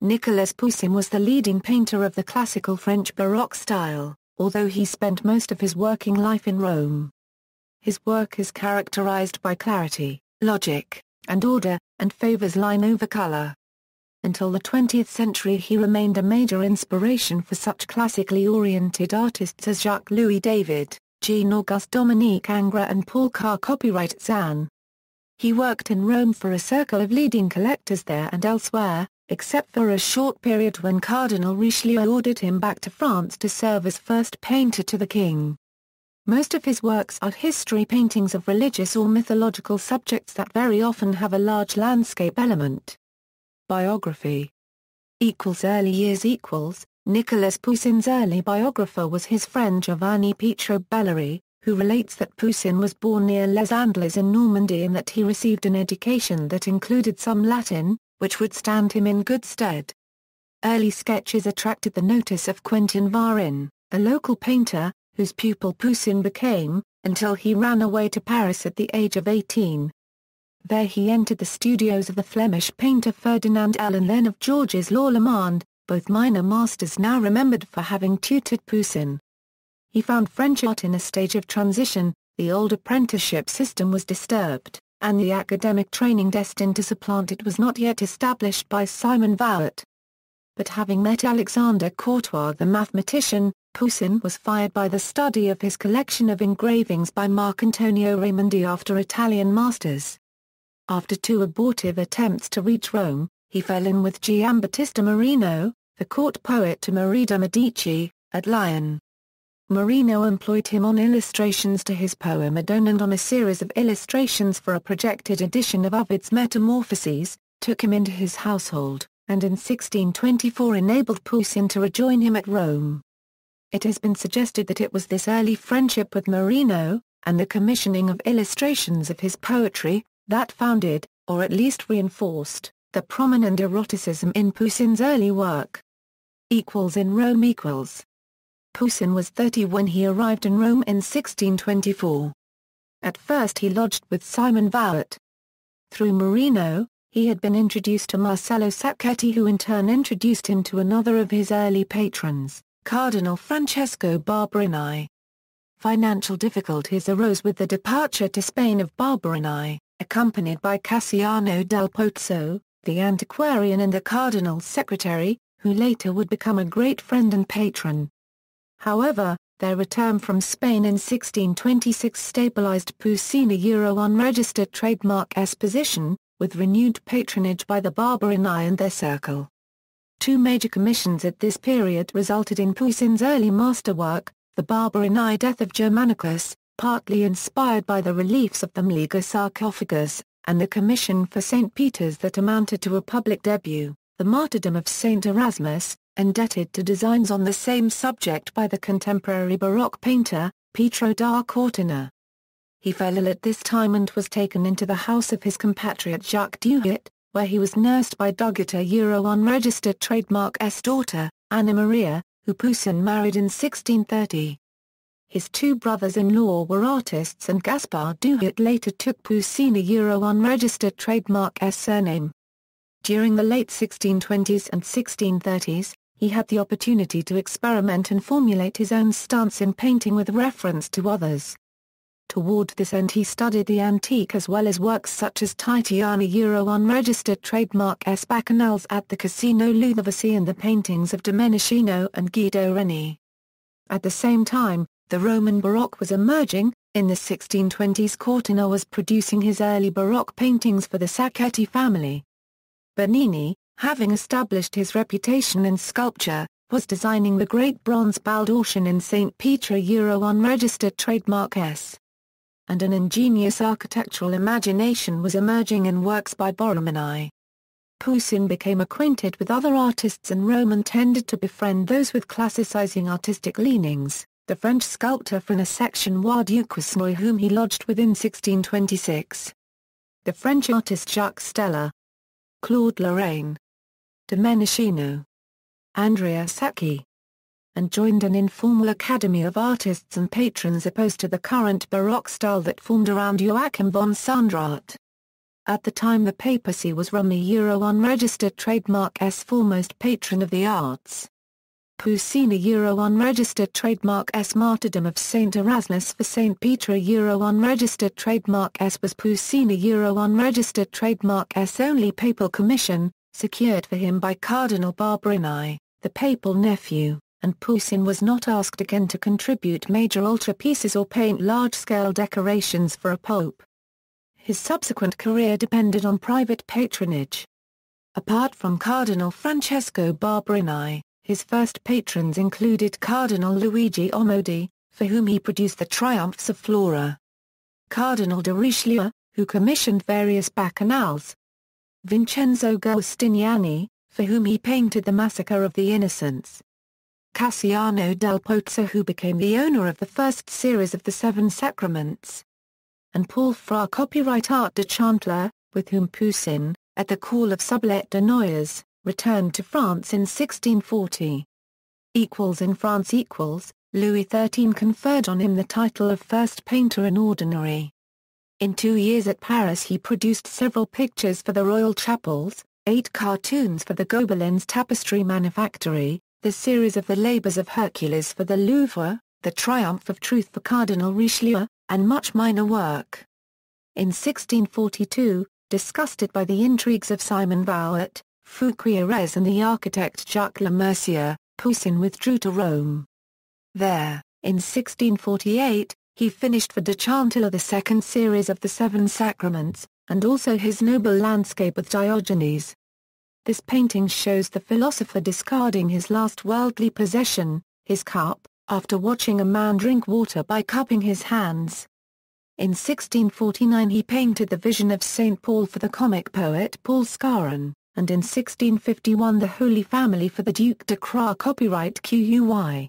Nicolas Poussin was the leading painter of the classical French Baroque style, although he spent most of his working life in Rome. His work is characterized by clarity, logic, and order, and favors line over color. Until the 20th century he remained a major inspiration for such classically oriented artists as Jacques-Louis David, Jean-Auguste-Dominique Ingres and Paul Car. Copyright Cézanne. He worked in Rome for a circle of leading collectors there and elsewhere, except for a short period when Cardinal Richelieu ordered him back to France to serve as first painter to the king. Most of his works are history paintings of religious or mythological subjects that very often have a large landscape element. Biography. Early years. Nicolas Poussin's early biographer was his friend Giovanni Pietro Bellari, who relates that Poussin was born near Les Andelys in Normandy and that he received an education that included some Latin, which would stand him in good stead. Early sketches attracted the notice of Quentin Varin, a local painter, whose pupil Poussin became, until he ran away to Paris at the age of 18. There he entered the studios of the Flemish painter Ferdinand L and then of Georges Lorlemond, both minor masters now remembered for having tutored Poussin. He found French art in a stage of transition, the old apprenticeship system was disturbed, and the academic training destined to supplant it was not yet established by Simon Vouet. But having met Alexandre Courtois the mathematician, Poussin was fired by the study of his collection of engravings by Marcantonio Raimondi after Italian masters. After 2 abortive attempts to reach Rome, he fell in with Giambattista Marino, the court poet to Marie de' Medici, at Lyon. Marino employed him on illustrations to his poem Adone and on a series of illustrations for a projected edition of Ovid's Metamorphoses, took him into his household, and in 1624 enabled Poussin to rejoin him at Rome. It has been suggested that it was this early friendship with Marino, and the commissioning of illustrations of his poetry, that founded, or at least reinforced, the prominent eroticism in Poussin's early work. In Rome. Poussin was 30 when he arrived in Rome in 1624. At first he lodged with Simon Vouet. Through Marino, he had been introduced to Marcello Sacchetti, who in turn introduced him to another of his early patrons, Cardinal Francesco Barberini. Financial difficulties arose with the departure to Spain of Barberini, accompanied by Cassiano del Pozzo, the antiquarian and the cardinal's secretary, who later would become a great friend and patron. However, their return from Spain in 1626 stabilized Poussin unregistered trademark position, with renewed patronage by the Barberini and their circle. 2 major commissions at this period resulted in Poussin's early masterwork, the Barberini Death of Germanicus, partly inspired by the reliefs of the Mliga sarcophagus, and the commission for St. Peter's that amounted to a public debut, the Martyrdom of St. Erasmus, indebted to designs on the same subject by the contemporary Baroque painter, Pietro da Cortina. He fell ill at this time and was taken into the house of his compatriot Jacques Duhit, where he was nursed by Dugita unregistered trademark daughter, Anna Maria, who Poussin married in 1630. His 2 brothers-in-law were artists and Gaspard Duhit later took Poussin unregistered trademark surname. During the late 1620s and 1630s, he had the opportunity to experiment and formulate his own stance in painting with reference to others. Toward this end he studied the antique as well as works such as Titiana unregistered trademark Bacchanals at the Casino Ludovisi and the paintings of Domenichino and Guido Reni. At the same time, the Roman Baroque was emerging. In the 1620s Cortina was producing his early Baroque paintings for the Sacchetti family. Bernini, having established his reputation in sculpture, was designing the great bronze Baldaucian in St. Peter unregistered trademark S. And an ingenious architectural imagination was emerging in works by Borromini. Poussin became acquainted with other artists in Rome and tended to befriend those with classicizing artistic leanings, the French sculptor François Duquesnoy, whom he lodged with in 1626. The French artist Jacques Stella, Claude Lorraine, Domenichino, Andrea Sacchi, and joined an informal academy of artists and patrons opposed to the current Baroque style that formed around Joachim von Sandrart. At the time the papacy was Rome-unregistered trademark S foremost patron of the arts. Poussin unregistered trademark S Martyrdom of Saint Erasmus for Saint Peter unregistered trademark S was Poussin unregistered trademark S only papal commission, secured for him by Cardinal Barberini, the papal nephew, and Poussin was not asked again to contribute major altarpieces or paint large-scale decorations for a pope. His subsequent career depended on private patronage. Apart from Cardinal Francesco Barberini, his first patrons included Cardinal Luigi Omodi, for whom he produced the Triumphs of Flora. Cardinal de Richelieu, who commissioned various bacchanals. Vincenzo Giustiniani, for whom he painted the Massacre of the Innocents. Cassiano del Pozzo, who became the owner of the first series of the Seven Sacraments. And Paul Fra copyright art de Chanteler, with whom Poussin, at the call of Sublet de Noyers, returned to France in 1640. In France Louis XIII conferred on him the title of first painter in ordinary. In 2 years at Paris he produced several pictures for the royal chapels, 8 cartoons for the Gobelins tapestry manufactory, the series of the Labours of Hercules for the Louvre, the Triumph of Truth for Cardinal Richelieu, and much minor work. In 1642, disgusted by the intrigues of Simon Vouet, Fouquier-Rez and the architect Jacques Le Mercier, Poussin withdrew to Rome. There, in 1648, he finished for de Chanteler the second series of the Seven Sacraments, and also his noble landscape with Diogenes. This painting shows the philosopher discarding his last worldly possession, his cup, after watching a man drink water by cupping his hands. In 1649 he painted the Vision of St. Paul for the comic poet Paul Scarron, and in 1651 the Holy Family for the Duc de Croix copyright QUY.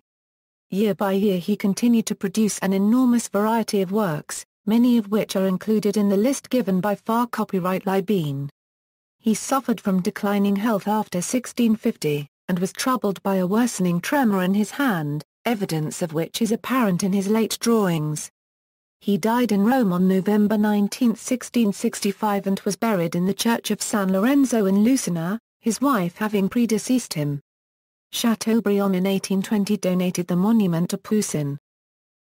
Year by year he continued to produce an enormous variety of works, many of which are included in the list given by Farr copyright Libene. He suffered from declining health after 1650, and was troubled by a worsening tremor in his hand, evidence of which is apparent in his late drawings. He died in Rome on November 19, 1665 and was buried in the church of San Lorenzo in Lucina, his wife having predeceased him. Chateaubriand in 1820 donated the monument to Poussin.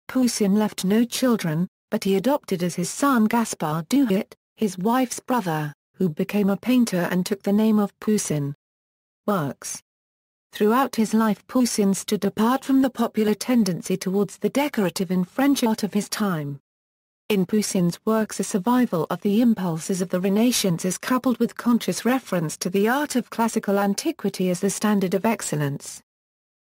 Poussin left no children, but he adopted as his son Gaspard Duhit, his wife's brother, who became a painter and took the name of Poussin. Works. Throughout his life Poussin stood apart from the popular tendency towards the decorative in French art of his time. In Poussin's works a survival of the impulses of the Renaissance is coupled with conscious reference to the art of classical antiquity as the standard of excellence.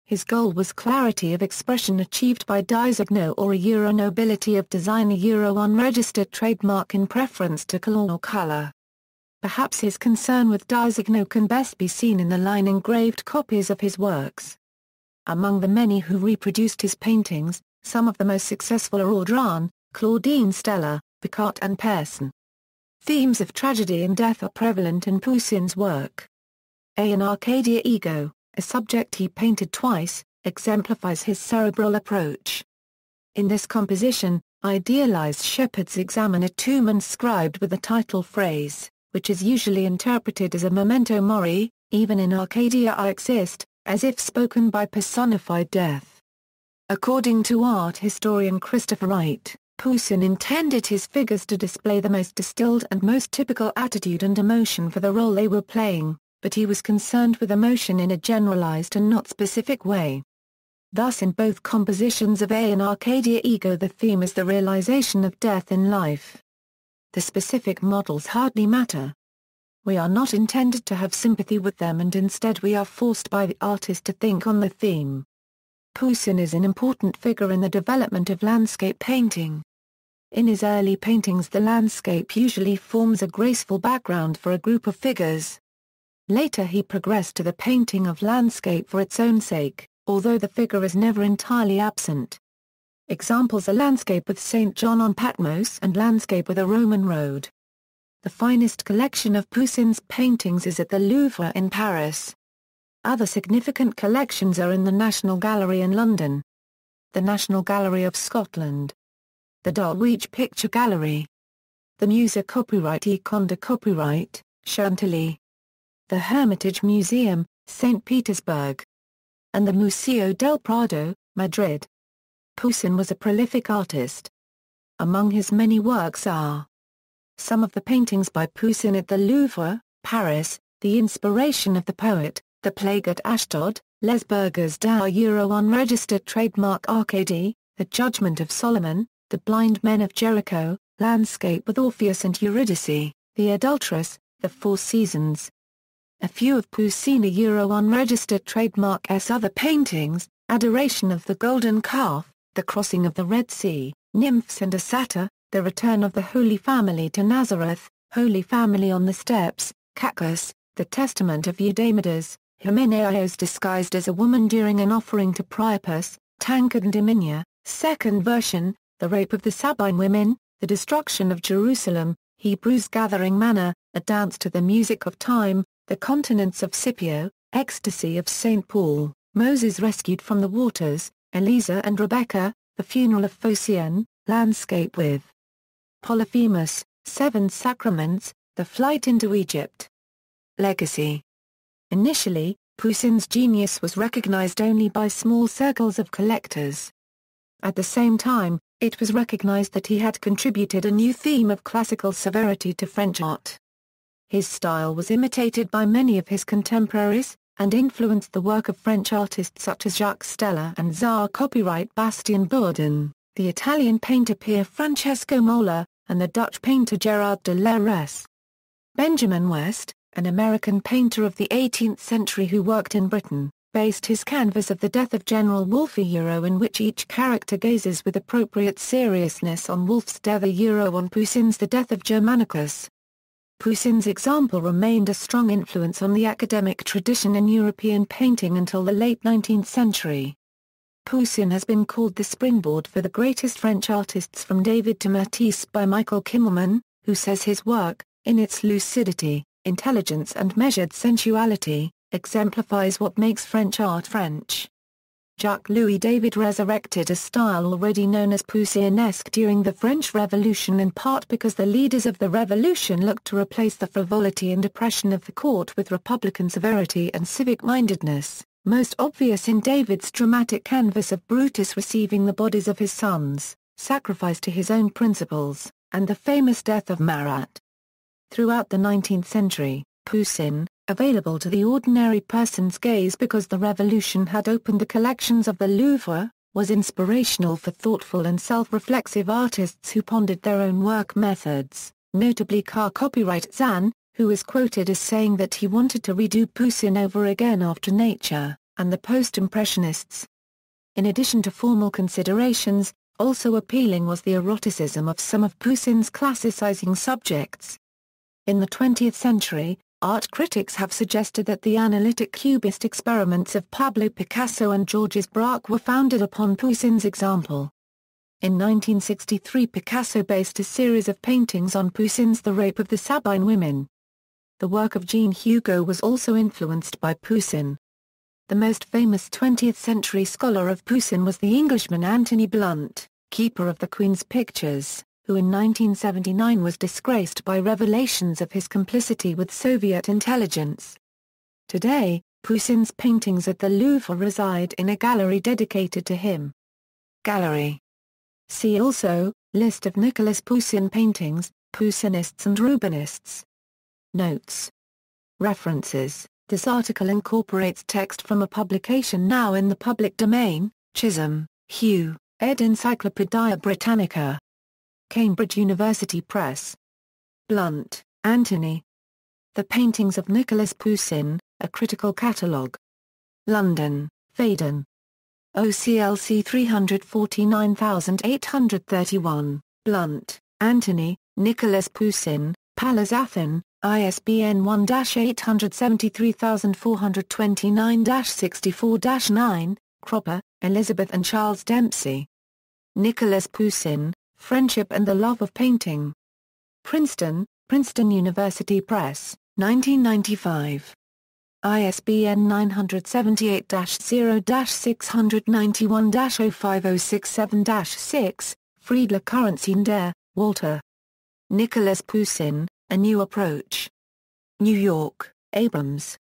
His goal was clarity of expression achieved by designo or a Euro nobility of design, a Euro unregistered trademark in preference to color or color. Perhaps his concern with designo can best be seen in the line engraved copies of his works. Among the many who reproduced his paintings, some of the most successful are Audran, Claudine Stella, Picard and Persson. Themes of tragedy and death are prevalent in Poussin's work. An Arcadia Ego, a subject he painted twice, exemplifies his cerebral approach. In this composition, idealized shepherds examine a tomb inscribed with the title phrase, which is usually interpreted as a memento mori, even in Arcadia I exist, as if spoken by personified death. According to art historian Christopher Wright, Poussin intended his figures to display the most distilled and most typical attitude and emotion for the role they were playing, but he was concerned with emotion in a generalized and not specific way. Thus in both compositions of An Arcadia Ego the theme is the realization of death in life. The specific models hardly matter. We are not intended to have sympathy with them and instead we are forced by the artist to think on the theme. Poussin is an important figure in the development of landscape painting. In his early paintings the landscape usually forms a graceful background for a group of figures. Later he progressed to the painting of landscape for its own sake, although the figure is never entirely absent. Examples are landscape with St. John on Patmos and landscape with a Roman road. The finest collection of Poussin's paintings is at the Louvre in Paris. Other significant collections are in the National Gallery in London, the National Gallery of Scotland, the Dulwich Picture Gallery, the Musée copyright et Conde copyright, Chantilly. The Hermitage Museum, St. Petersburg. And the Museo del Prado, Madrid. Poussin was a prolific artist. Among his many works are some of the paintings by Poussin at the Louvre, Paris, The Inspiration of the Poet, The Plague at Ashdod, Les Burgers d'Art unregistered trademark Arcady, The Judgment of Solomon, The Blind Men of Jericho, Landscape with Orpheus and Eurydice, The Adulteress, The Four Seasons. A few of Poussin unregistered trademark S. Other paintings, Adoration of the Golden Calf, The Crossing of the Red Sea, Nymphs and a Satyr, The Return of the Holy Family to Nazareth, Holy Family on the Steps, Cacus, The Testament of Eudamidas, Hymenaios disguised as a woman during an offering to Priapus, Tancred and Daminia, second version, The Rape of the Sabine Women, The Destruction of Jerusalem, Hebrews Gathering Manna, A Dance to the Music of Time, The Continence of Scipio, Ecstasy of St. Paul, Moses Rescued from the Waters, Elisa and Rebecca, The Funeral of Phocion, Landscape with Polyphemus, Seven Sacraments, The Flight into Egypt. Legacy. Initially, Poussin's genius was recognized only by small circles of collectors. At the same time, it was recognized that he had contributed a new theme of classical severity to French art. His style was imitated by many of his contemporaries, and influenced the work of French artists such as Jacques Stella and Czar copyright Bastien Bourdon, the Italian painter Pier Francesco Mola, and the Dutch painter Gerard de Leresse. Benjamin West, an American painter of the 18th century who worked in Britain, based his canvas of the Death of General Wolfe in which each character gazes with appropriate seriousness on Wolfe's death on Poussin's The Death of Germanicus. Poussin's example remained a strong influence on the academic tradition in European painting until the late 19th century. Poussin has been called the springboard for the greatest French artists from David to Matisse by Michael Kimmelman, who says his work, in its lucidity, intelligence and measured sensuality, exemplifies what makes French art French. Jacques-Louis David resurrected a style already known as Poussin-esque during the French Revolution, in part because the leaders of the revolution looked to replace the frivolity and oppression of the court with republican severity and civic-mindedness, most obvious in David's dramatic canvas of Brutus receiving the bodies of his sons, sacrificed to his own principles, and the famous death of Marat. Throughout the 19th century, Poussin, available to the ordinary person's gaze because the revolution had opened the collections of the Louvre, was inspirational for thoughtful and self-reflexive artists who pondered their own work methods, notably copyright Cézanne, who is quoted as saying that he wanted to redo Poussin over again after nature, and the post-impressionists. In addition to formal considerations, also appealing was the eroticism of some of Poussin's classicizing subjects. In the 20th century, art critics have suggested that the analytic cubist experiments of Pablo Picasso and Georges Braque were founded upon Poussin's example. In 1963 Picasso based a series of paintings on Poussin's The Rape of the Sabine Women. The work of Jean Hugo was also influenced by Poussin. The most famous 20th-century scholar of Poussin was the Englishman Anthony Blunt, keeper of the Queen's pictures, who in 1979 was disgraced by revelations of his complicity with Soviet intelligence. Today, Poussin's paintings at the Louvre reside in a gallery dedicated to him. Gallery. See also, List of Nicolas Poussin paintings, Poussinists and Rubenists. Notes. References. This article incorporates text from a publication now in the public domain, Chisholm, Hugh, ed. Encyclopædia Britannica. Cambridge University Press. Blunt, Anthony. The Paintings of Nicolas Poussin, A Critical Catalogue. London, Phaidon. OCLC 349831, Blunt, Anthony, Nicolas Poussin, Pallas Athene, ISBN 1-873429-64-9, Cropper, Elizabeth and Charles Dempsey. Nicolas Poussin, Friendship and the Love of Painting. Princeton, Princeton University Press, 1995. ISBN 978-0-691-05067-6, Friedler Karantzin der, Walter. Nicolas Poussin, A New Approach. New York, Abrams.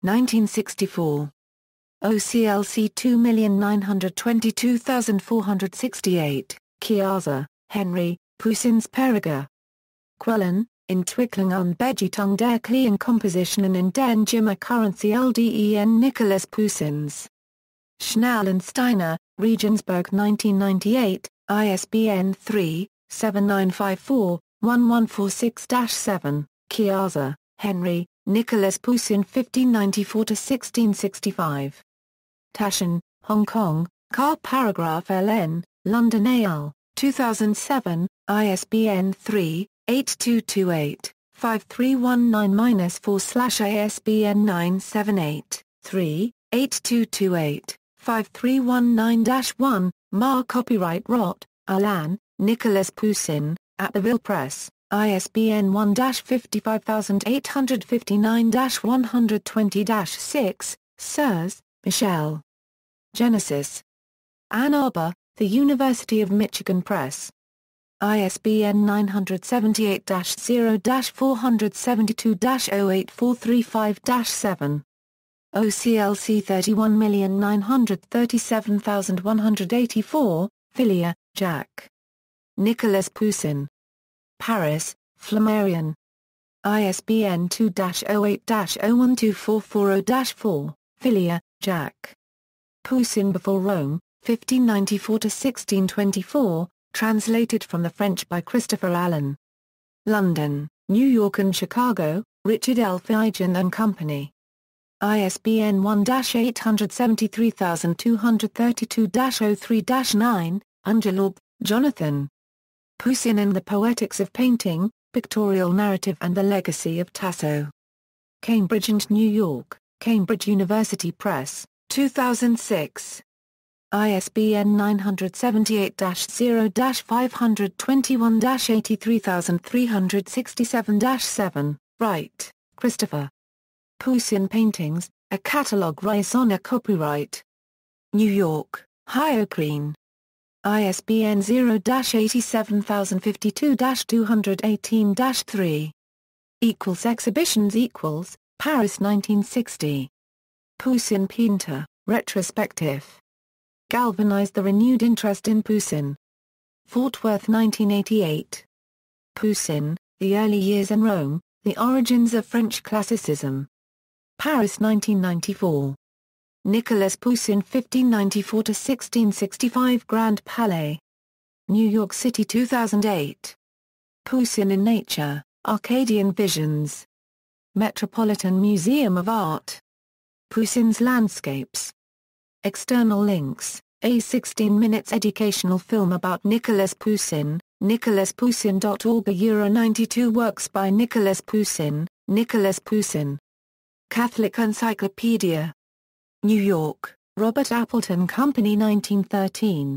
1964. OCLC 2922468, Chiazza, Henry, Poussin's Perigord. Quellen, Entwicklung und Bedeutung der kleinen Kompositionen in den Gimmer-Currency LDEN Nicolas Poussins. Schnell and Steiner, Regensburg 1998, ISBN 3-7954-1146-7, Chiazza, Henry, Nicolas Poussin 1594-1665. Taschen, Hong Kong, Car Paragraph LN, London AL, 2007, ISBN 3-8228-5319-4/ISBN 978-3-8228-5319-1, Mar Copyright Rot, Alain, Nicolas Poussin, at the Ville Press, ISBN 1-55059-120-6, Sirs, Michel. Genesis. Ann Arbor, The University of Michigan Press. ISBN 978-0-472-08435-7. OCLC 31937184, Fillier, Jacques. Nicolas Poussin. Paris, Flammarion. ISBN 2-08-012440-4, Fillier, Jacques. Poussin Before Rome, 1594-1624, translated from the French by Christopher Allen. London, New York and Chicago, Richard L. Feigen and Company. ISBN 1-8732232-03-9, Ungelub, Jonathan. Poussin and the Poetics of Painting, Pictorial Narrative and the Legacy of Tasso. Cambridge and New York, Cambridge University Press, 2006. ISBN 978-0-521-83367-7, Wright, Christopher. Poussin Paintings, A Catalogue Raisonné Copyright. New York, Hyocrene. ISBN 0-87052-218-3. Exhibitions Paris 1960. Poussin Painter, Retrospective. Galvanized the renewed interest in Poussin. Fort Worth 1988. Poussin, The Early Years in Rome, The Origins of French Classicism. Paris 1994. Nicolas Poussin 1594-1665 Grand Palais. New York City 2008. Poussin in Nature, Arcadian Visions. Metropolitan Museum of Art. Poussin's Landscapes. External links, a 16 minutes educational film about Nicolas Poussin, nicolaspoussin.org. Euro 92 works by Nicolas Poussin, Nicolas Poussin. Catholic Encyclopedia. New York, Robert Appleton Company 1913.